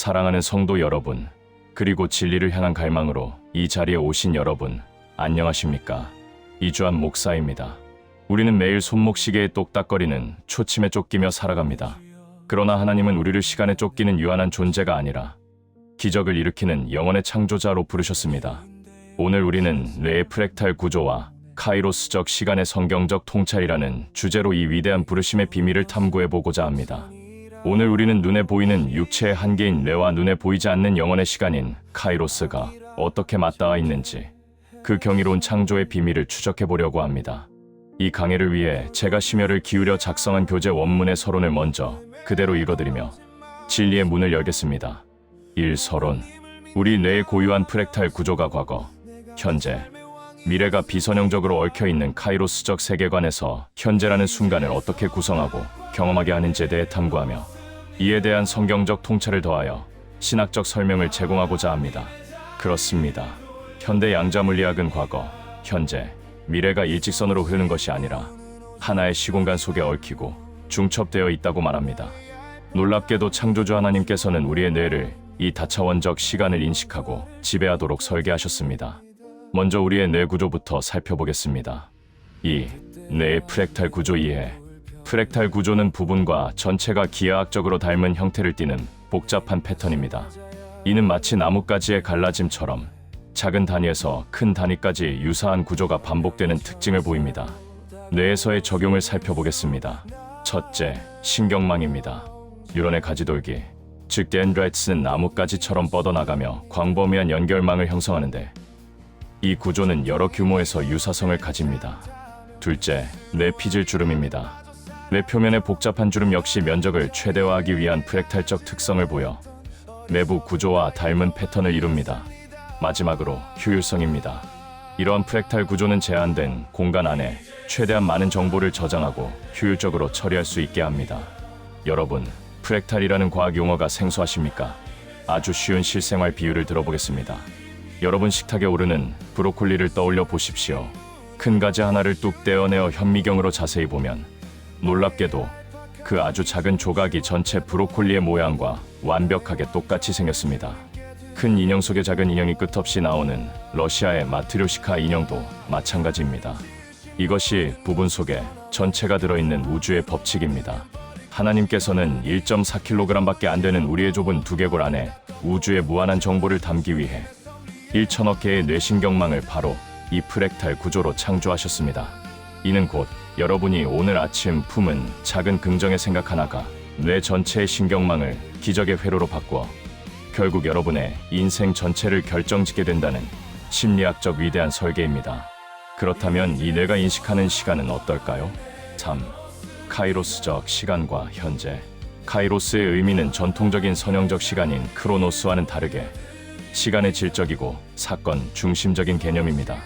사랑하는 성도 여러분, 그리고 진리를 향한 갈망으로 이 자리에 오신 여러분, 안녕하십니까? 이주한 목사입니다. 우리는 매일 손목시계에 똑딱거리는 초침에 쫓기며 살아갑니다. 그러나 하나님은 우리를 시간에 쫓기는 유한한 존재가 아니라 기적을 일으키는 영혼의 창조자로 부르셨습니다. 오늘 우리는 뇌의 프랙탈 구조와 카이로스적 시간의 성경적 통찰이라는 주제로 이 위대한 부르심의 비밀을 탐구해보고자 합니다. 오늘 우리는 눈에 보이는 육체의 한계인 뇌와 눈에 보이지 않는 영혼의 시간인 카이로스가 어떻게 맞닿아 있는지 그 경이로운 창조의 비밀을 추적해보려고 합니다. 이 강해를 위해 제가 심혈을 기울여 작성한 교재 원문의 서론을 먼저 그대로 읽어드리며 진리의 문을 열겠습니다. 1. 서론. 우리 뇌의 고유한 프랙탈 구조가 과거, 현재, 미래가 비선형적으로 얽혀있는 카이로스적 세계관에서 현재라는 순간을 어떻게 구성하고 경험하게 하는지에 대해 탐구하며 이에 대한 성경적 통찰을 더하여 신학적 설명을 제공하고자 합니다. 그렇습니다. 현대 양자물리학은 과거, 현재, 미래가 일직선으로 흐르는 것이 아니라 하나의 시공간 속에 얽히고 중첩되어 있다고 말합니다. 놀랍게도 창조주 하나님께서는 우리의 뇌를 이 다차원적 시간을 인식하고 지배하도록 설계하셨습니다. 먼저 우리의 뇌 구조부터 살펴보겠습니다. 2. 뇌의 프랙탈 구조 이해. 프랙탈 구조는 부분과 전체가 기하학적으로 닮은 형태를 띠는 복잡한 패턴입니다. 이는 마치 나뭇가지의 갈라짐처럼 작은 단위에서 큰 단위까지 유사한 구조가 반복되는 특징을 보입니다. 뇌에서의 적용을 살펴보겠습니다. 첫째, 신경망입니다. 뉴런의 가지돌기, 즉 덴드라이트는 나뭇가지처럼 뻗어나가며 광범위한 연결망을 형성하는데 이 구조는 여러 규모에서 유사성을 가집니다. 둘째, 뇌피질 주름입니다. 뇌 표면의 복잡한 주름 역시 면적을 최대화하기 위한 프랙탈적 특성을 보여 내부 구조와 닮은 패턴을 이룹니다. 마지막으로 효율성입니다. 이러한 프랙탈 구조는 제한된 공간 안에 최대한 많은 정보를 저장하고 효율적으로 처리할 수 있게 합니다. 여러분, 프랙탈이라는 과학 용어가 생소하십니까? 아주 쉬운 실생활 비유를 들어보겠습니다. 여러분 식탁에 오르는 브로콜리를 떠올려 보십시오. 큰 가지 하나를 뚝 떼어내어 현미경으로 자세히 보면 놀랍게도 그 아주 작은 조각이 전체 브로콜리의 모양과 완벽하게 똑같이 생겼습니다. 큰 인형 속에 작은 인형이 끝없이 나오는 러시아의 마트료시카 인형도 마찬가지입니다. 이것이 부분 속에 전체가 들어있는 우주의 법칙입니다. 하나님께서는 1.4kg밖에 안 되는 우리의 좁은 두개골 안에 우주의 무한한 정보를 담기 위해 1천억 개의 뇌신경망을 바로 이 프랙탈 구조로 창조하셨습니다. 이는 곧 여러분이 오늘 아침 품은 작은 긍정의 생각 하나가 뇌 전체의 신경망을 기적의 회로로 바꾸어 결국 여러분의 인생 전체를 결정짓게 된다는 심리학적 위대한 설계입니다. 그렇다면 이 뇌가 인식하는 시간은 어떨까요? 3. 카이로스적 시간과 현재. 카이로스의 의미는 전통적인 선형적 시간인 크로노스와는 다르게 시간의 질적이고 사건 중심적인 개념입니다.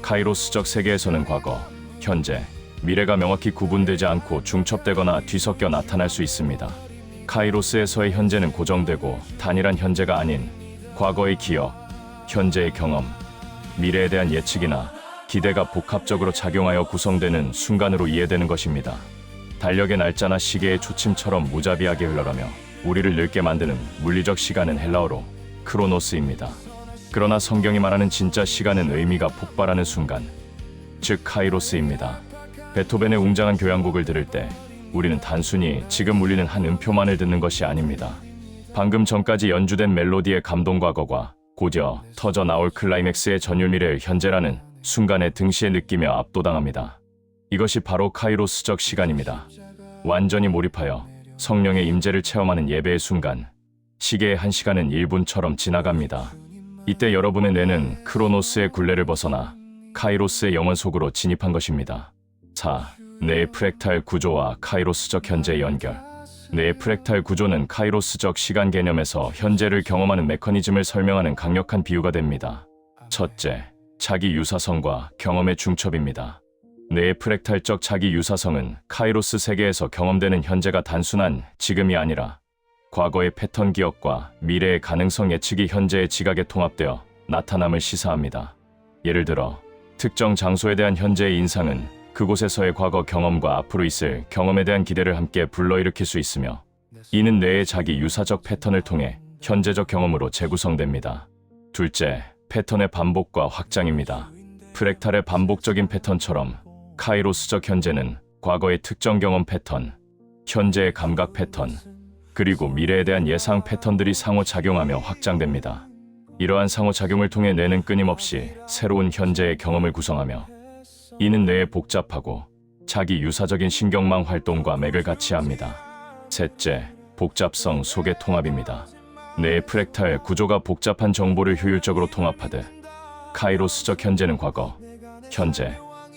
카이로스적 세계에서는 과거, 현재, 미래가 명확히 구분되지 않고 중첩되거나 뒤섞여 나타날 수 있습니다. 카이로스에서의 현재는 고정되고 단일한 현재가 아닌 과거의 기억, 현재의 경험, 미래에 대한 예측이나 기대가 복합적으로 작용하여 구성되는 순간으로 이해되는 것입니다. 달력의 날짜나 시계의 초침처럼 무자비하게 흘러가며 우리를 늙게 만드는 물리적 시간은 헬라어로 크로노스입니다. 그러나 성경이 말하는 진짜 시간은 의미가 폭발하는 순간, 즉 카이로스입니다. 베토벤의 웅장한 교향곡을 들을 때 우리는 단순히 지금 울리는 한 음표만을 듣는 것이 아닙니다. 방금 전까지 연주된 멜로디의 감동 과거가 곧이어 터져 나올 클라이맥스의 전율미래의 현재라는 순간에 등시에 느끼며 압도당합니다. 이것이 바로 카이로스적 시간입니다. 완전히 몰입하여 성령의 임재를 체험하는 예배의 순간, 시계의 한 시간은 1분처럼 지나갑니다. 이때 여러분의 뇌는 크로노스의 굴레를 벗어나 카이로스의 영원 속으로 진입한 것입니다. 4. 뇌의 프랙탈 구조와 카이로스적 현재의 연결. 뇌의 프랙탈 구조는 카이로스적 시간 개념에서 현재를 경험하는 메커니즘을 설명하는 강력한 비유가 됩니다. 첫째, 자기 유사성과 경험의 중첩입니다. 뇌의 프랙탈적 자기 유사성은 카이로스 세계에서 경험되는 현재가 단순한 지금이 아니라 과거의 패턴 기억과 미래의 가능성 예측이 현재의 지각에 통합되어 나타남을 시사합니다. 예를 들어 특정 장소에 대한 현재의 인상은 그곳에서의 과거 경험과 앞으로 있을 경험에 대한 기대를 함께 불러일으킬 수 있으며, 이는 뇌의 자기 유사적 패턴을 통해 현재적 경험으로 재구성됩니다. 둘째, 패턴의 반복과 확장입니다. 프랙탈의 반복적인 패턴처럼 카이로스적 현재는 과거의 특정 경험 패턴, 현재의 감각 패턴, 그리고 미래에 대한 예상 패턴들이 상호작용하며 확장됩니다. 이러한 상호작용을 통해 뇌는 끊임없이 새로운 현재의 경험을 구성하며, 이는 뇌의 복잡하고 자기 유사적인 신경망 활동과 맥을 같이 합니다. 셋째, 복잡성 속의 통합입니다. 뇌의 프랙탈 구조가 복잡한 정보를 효율적으로 통합하듯 카이로스적 현재는 과거, 현재,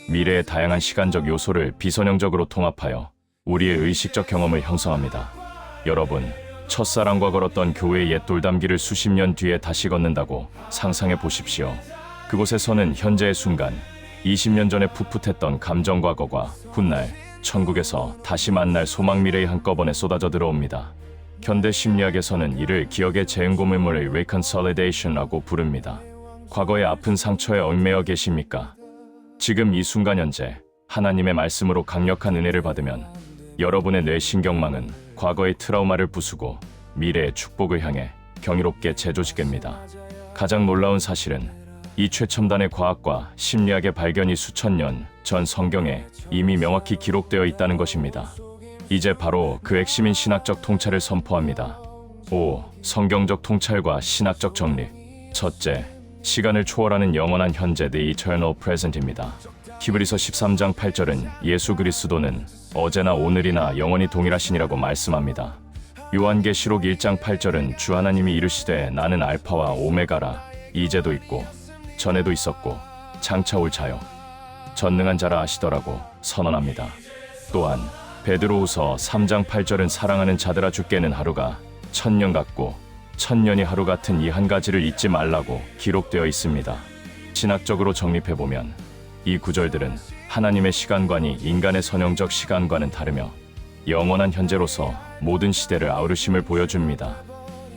미래의 다양한 시간적 요소를 비선형적으로 통합하여 우리의 의식적 경험을 형성합니다. 여러분, 첫사랑과 걸었던 교회의 옛 돌담길을 수십 년 뒤에 다시 걷는다고 상상해 보십시오. 그곳에서는 현재의 순간, 20년 전에 풋풋했던 감정 과거가 훗날 천국에서 다시 만날 소망 미래의 한꺼번에 쏟아져 들어옵니다. 현대 심리학에서는 이를 기억의 재응고 메모리 reconciliation라고 부릅니다. 과거의 아픈 상처에 얽매여 계십니까? 지금 이 순간 현재 하나님의 말씀으로 강력한 은혜를 받으면 여러분의 뇌 신경망은 과거의 트라우마를 부수고 미래의 축복을 향해 경이롭게 재조직됩니다. 가장 놀라운 사실은 이 최첨단의 과학과 심리학의 발견이 수천 년 전 성경에 이미 명확히 기록되어 있다는 것입니다. 이제 바로 그 핵심인 신학적 통찰을 선포합니다. 5. 성경적 통찰과 신학적 정립. 첫째, 시간을 초월하는 영원한 현재 The Eternal Present입니다. 히브리서 13장 8절은 예수 그리스도는 어제나 오늘이나 영원히 동일하시니라고 말씀합니다. 요한계시록 1장 8절은 주 하나님이 이르시되 나는 알파와 오메가라, 이제도 있고 전에도 있었고 장차 올 자요 전능한 자라 하시더라고 선언합니다. 또한 베드로후서 3장 8절은 사랑하는 자들아 주께는 하루가 1000년 같고 1000년이 하루 같은 이 한 가지를 잊지 말라고 기록되어 있습니다. 신학적으로 정립해보면 이 구절들은 하나님의 시간관이 인간의 선형적 시간과는 다르며 영원한 현재로서 모든 시대를 아우르심을 보여줍니다.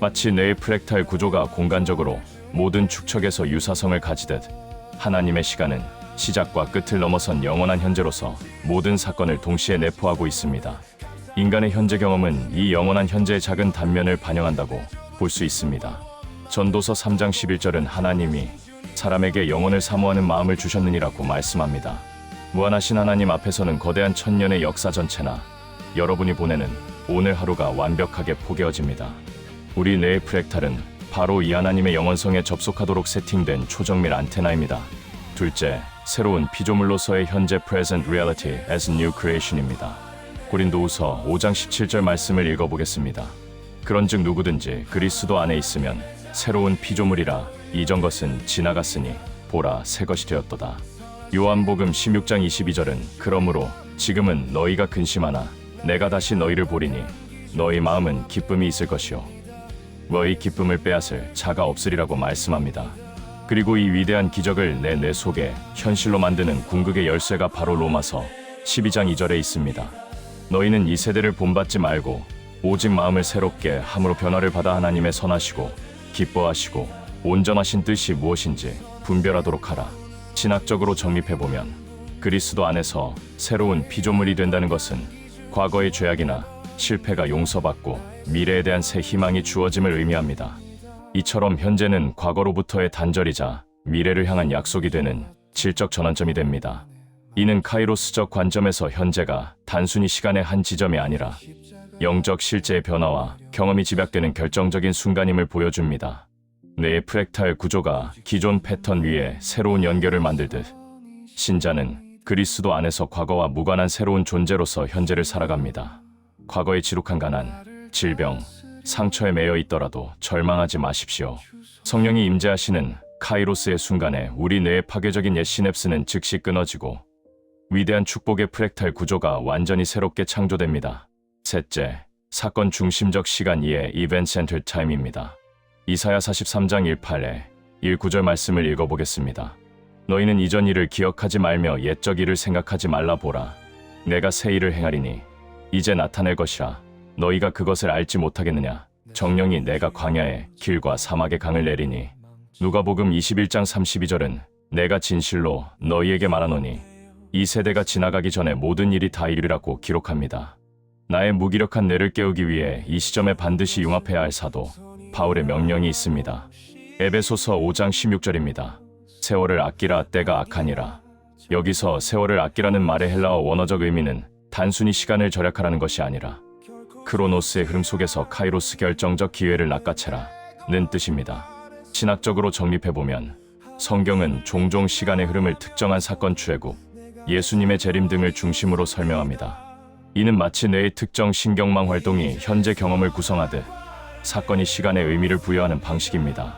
마치 뇌의 프랙탈 구조가 공간적으로 모든 축척에서 유사성을 가지듯 하나님의 시간은 시작과 끝을 넘어선 영원한 현재로서 모든 사건을 동시에 내포하고 있습니다. 인간의 현재 경험은 이 영원한 현재의 작은 단면을 반영한다고 볼 수 있습니다. 전도서 3장 11절은 하나님이 사람에게 영혼을 사모하는 마음을 주셨느니라고 말씀합니다. 무한하신 하나님 앞에서는 거대한 천년의 역사 전체나 여러분이 보내는 오늘 하루가 완벽하게 포개어집니다. 우리 뇌의 프랙탈은 바로 이 하나님의 영원성에 접속하도록 세팅된 초정밀 안테나입니다. 둘째, 새로운 피조물로서의 현재 present reality as new creation입니다. 고린도후서 5장 17절 말씀을 읽어보겠습니다. 그런즉 누구든지 그리스도 안에 있으면 새로운 피조물이라 이전 것은 지나갔으니 보라 새 것이 되었도다. 요한복음 16장 22절은 그러므로 지금은 너희가 근심하나 내가 다시 너희를 보리니 너희 마음은 기쁨이 있을 것이요 너희 기쁨을 빼앗을 자가 없으리라고 말씀합니다. 그리고 이 위대한 기적을 내 뇌 속에 현실로 만드는 궁극의 열쇠가 바로 로마서 12장 2절에 있습니다. 너희는 이 세대를 본받지 말고 오직 마음을 새롭게 함으로 변화를 받아 하나님의 선하시고 기뻐하시고 온전하신 뜻이 무엇인지 분별하도록 하라. 신학적으로 정립해보면 그리스도 안에서 새로운 피조물이 된다는 것은 과거의 죄악이나 실패가 용서받고 미래에 대한 새 희망이 주어짐을 의미합니다. 이처럼 현재는 과거로부터의 단절이자 미래를 향한 약속이 되는 질적 전환점이 됩니다. 이는 카이로스적 관점에서 현재가 단순히 시간의 한 지점이 아니라 영적 실제의 변화와 경험이 집약되는 결정적인 순간임을 보여줍니다. 뇌의 프랙탈 구조가 기존 패턴 위에 새로운 연결을 만들듯 신자는 그리스도 안에서 과거와 무관한 새로운 존재로서 현재를 살아갑니다. 과거에 지룩한 가난, 질병, 상처에 매여 있더라도 절망하지 마십시오. 성령이 임재하시는 카이로스의 순간에 우리 뇌의 파괴적인 옛 시냅스는 즉시 끊어지고 위대한 축복의 프랙탈 구조가 완전히 새롭게 창조됩니다. 셋째, 사건 중심적 시간 2의 Event Centered Time입니다. 이사야 43장 18에 1-9절 말씀을 읽어보겠습니다. 너희는 이전 일을 기억하지 말며 옛적 일을 생각하지 말라 보라. 내가 새 일을 행하리니 이제 나타낼 것이라. 너희가 그것을 알지 못하겠느냐. 정령이 내가 광야에 길과 사막에 강을 내리니. 누가복음 21장 32절은 내가 진실로 너희에게 말하노니 이 세대가 지나가기 전에 모든 일이 다 이르리라고 기록합니다. 나의 무기력한 뇌를 깨우기 위해 이 시점에 반드시 융합해야 할 사도 바울의 명령이 있습니다. 에베소서 5장 16절입니다. 세월을 아끼라 때가 악하니라. 여기서 세월을 아끼라는 말의 헬라어 원어적 의미는 단순히 시간을 절약하라는 것이 아니라 크로노스의 흐름 속에서 카이로스 결정적 기회를 낚아채라는 뜻입니다. 신학적으로 정립해보면 성경은 종종 시간의 흐름을 특정한 사건 추해국, 예수님의 재림 등을 중심으로 설명합니다. 이는 마치 뇌의 특정 신경망 활동이 현재 경험을 구성하듯 사건이 시간의 의미를 부여하는 방식입니다.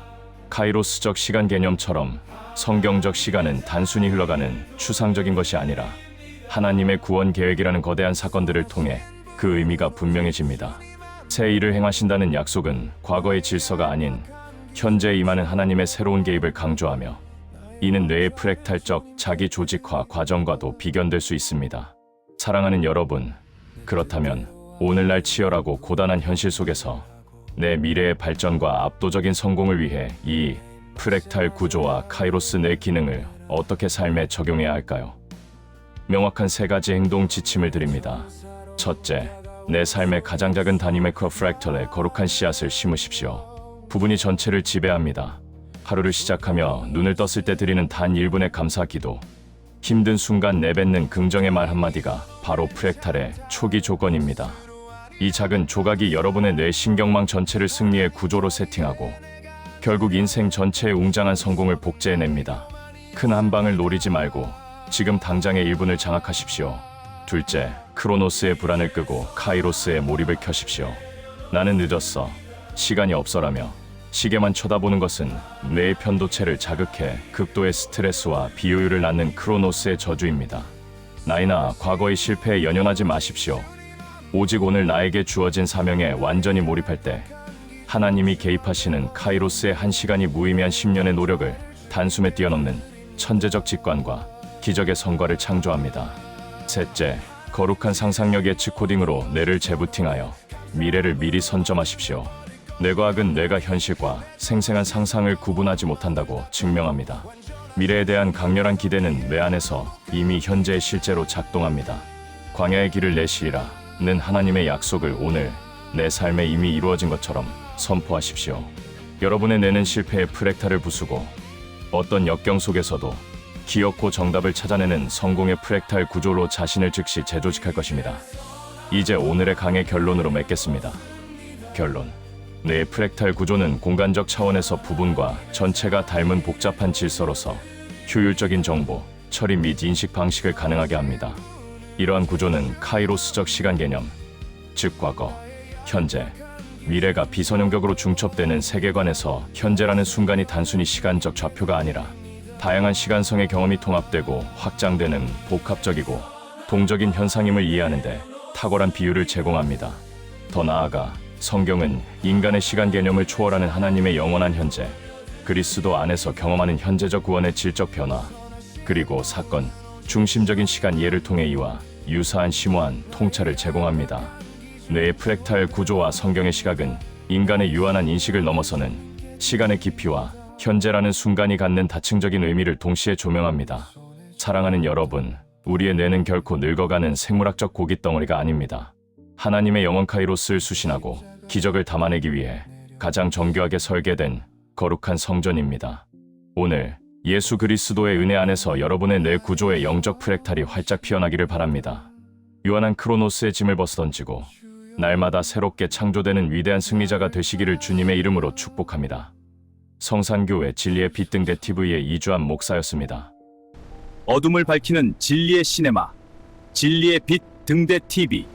카이로스적 시간 개념처럼 성경적 시간은 단순히 흘러가는 추상적인 것이 아니라 하나님의 구원 계획이라는 거대한 사건들을 통해 그 의미가 분명해집니다. 새 일을 행하신다는 약속은 과거의 질서가 아닌 현재에 임하는 하나님의 새로운 개입을 강조하며 이는 뇌의 프랙탈적 자기 조직화 과정과도 비견될 수 있습니다. 사랑하는 여러분, 그렇다면 오늘날 치열하고 고단한 현실 속에서 내 미래의 발전과 압도적인 성공을 위해 이 프랙탈 구조와 카이로스 뇌 기능을 어떻게 삶에 적용해야 할까요? 명확한 세 가지 행동 지침을 드립니다. 첫째, 내 삶의 가장 작은 단위 매크로프랙탈에 거룩한 씨앗을 심으십시오. 부분이 전체를 지배합니다. 하루를 시작하며 눈을 떴을 때 드리는 단 1분의 감사 기도. 힘든 순간 내뱉는 긍정의 말 한마디가 바로 프랙탈의 초기 조건입니다. 이 작은 조각이 여러분의 뇌 신경망 전체를 승리의 구조로 세팅하고 결국 인생 전체의 웅장한 성공을 복제해냅니다. 큰 한 방을 노리지 말고 지금 당장의 1분을 장악하십시오. 둘째, 크로노스의 불안을 끄고 카이로스의 몰입을 켜십시오. 나는 늦었어. 시간이 없어라며 시계만 쳐다보는 것은 뇌의 편도체를 자극해 극도의 스트레스와 비효율을 낳는 크로노스의 저주입니다. 나이나 과거의 실패에 연연하지 마십시오. 오직 오늘 나에게 주어진 사명에 완전히 몰입할 때 하나님이 개입하시는 카이로스의 한 시간이 무의미한 10년의 노력을 단숨에 뛰어넘는 천재적 직관과 기적의 성과를 창조합니다. 셋째, 거룩한 상상력 예측 코딩으로 뇌를 재부팅하여 미래를 미리 선점하십시오. 뇌과학은 뇌가 현실과 생생한 상상을 구분하지 못한다고 증명합니다. 미래에 대한 강렬한 기대는 뇌 안에서 이미 현재의 실제로 작동합니다. 광야의 길을 내시리라는 하나님의 약속을 오늘 내 삶에 이미 이루어진 것처럼 선포하십시오. 여러분의 뇌는 실패의 프랙탈을 부수고 어떤 역경 속에서도 기어코 정답을 찾아내는 성공의 프랙탈 구조로 자신을 즉시 재조직할 것입니다. 이제 오늘의 강의 결론으로 맺겠습니다. 결론. 뇌의 프랙탈 구조는 공간적 차원에서 부분과 전체가 닮은 복잡한 질서로서 효율적인 정보, 처리 및 인식 방식을 가능하게 합니다. 이러한 구조는 카이로스적 시간 개념, 즉 과거, 현재, 미래가 비선형격으로 중첩되는 세계관에서 현재라는 순간이 단순히 시간적 좌표가 아니라 다양한 시간성의 경험이 통합되고 확장되는 복합적이고 동적인 현상임을 이해하는 데 탁월한 비유를 제공합니다. 더 나아가 성경은 인간의 시간 개념을 초월하는 하나님의 영원한 현재, 그리스도 안에서 경험하는 현재적 구원의 질적 변화, 그리고 사건, 중심적인 시간 이해를 통해 이와 유사한 심오한 통찰을 제공합니다. 뇌의 프랙탈 구조와 성경의 시각은 인간의 유한한 인식을 넘어서는 시간의 깊이와 현재라는 순간이 갖는 다층적인 의미를 동시에 조명합니다. 사랑하는 여러분, 우리의 뇌는 결코 늙어가는 생물학적 고깃덩어리가 아닙니다. 하나님의 영원 카이로스를 수신하고 기적을 담아내기 위해 가장 정교하게 설계된 거룩한 성전입니다. 오늘 예수 그리스도의 은혜 안에서 여러분의 뇌 구조의 영적 프랙탈이 활짝 피어나기를 바랍니다. 유한한 크로노스의 짐을 벗어던지고 날마다 새롭게 창조되는 위대한 승리자가 되시기를 주님의 이름으로 축복합니다. 성산교회 진리의 빛 등대 TV의 이주한 목사였습니다. 어둠을 밝히는 진리의 시네마, 진리의 빛 등대 TV.